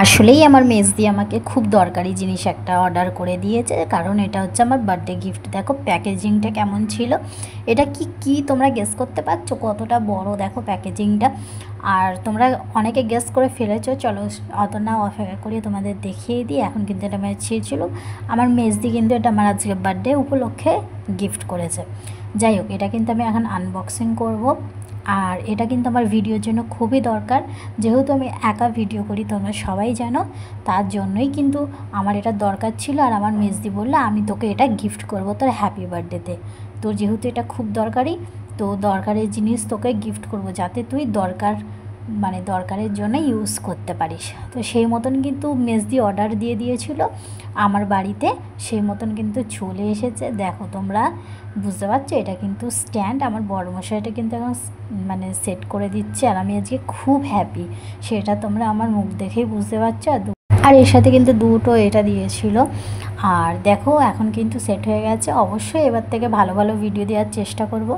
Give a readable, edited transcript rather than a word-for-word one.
আসলেই আমার মেজদি আমাকে খুব দরকারি জিনিস একটা অর্ডার করে দিয়েছে, কারণ এটা হচ্ছে আমার বার্থডে গিফট। দেখো প্যাকেজিংটা কেমন ছিল, এটা কি কি তোমরা গেস করতে পারছো কতটা বড়? দেখো প্যাকেজিংটা। আর তোমরা অনেকে গেস করে ফেলেছো, চলো অত না অপেক্ষা করিয়ে তোমাদের দেখিয়ে দিই। এখন কিন্তু এটা চেয়েছিল আমার মেজদি, কিন্তু এটা আমার আজকে বার্থডে উপলক্ষে গিফট করেছে। যাই হোক, এটা কিন্তু আমি এখন আনবক্সিং করব। আর এটা কিন্তু আমার ভিডিওর জন্য খুবই দরকার, যেহেতু আমি একা ভিডিও করি তোমরা সবাই জানো, তার জন্যই কিন্তু আমার এটা দরকার ছিল। আর আমার মেজদি বললো আমি তোকে এটা গিফট করব তোর হ্যাপি বার্থডেতে। তো যেহেতু এটা খুব দরকারি, তো দরকারি জিনিস তোকে গিফট করব যাতে তুই দরকারের জন্য ইউজ করতে পারিস। তো সেই মতন কিন্তু মেজদি অর্ডার দিয়ে দিয়েছিল আমার বাড়িতে, সেই মতন কিন্তু চলে এসেছে। দেখো তোমরা বুঝতে পারছো, এটা কিন্তু স্ট্যান্ড। আমার বড়মশাইটা কিন্তু এখন সেট করে দিচ্ছে, আর আমি আজকে খুব হ্যাপি, সেটা তোমরা আমার মুখ দেখেই বুঝতে পারছো। আর এর সাথে কিন্তু দুটো এটা দিয়েছিল। আর দেখো এখন কিন্তু সেট হয়ে গেছে। অবশ্যই এবার থেকে ভালো ভালো ভিডিও দেওয়ার চেষ্টা করব।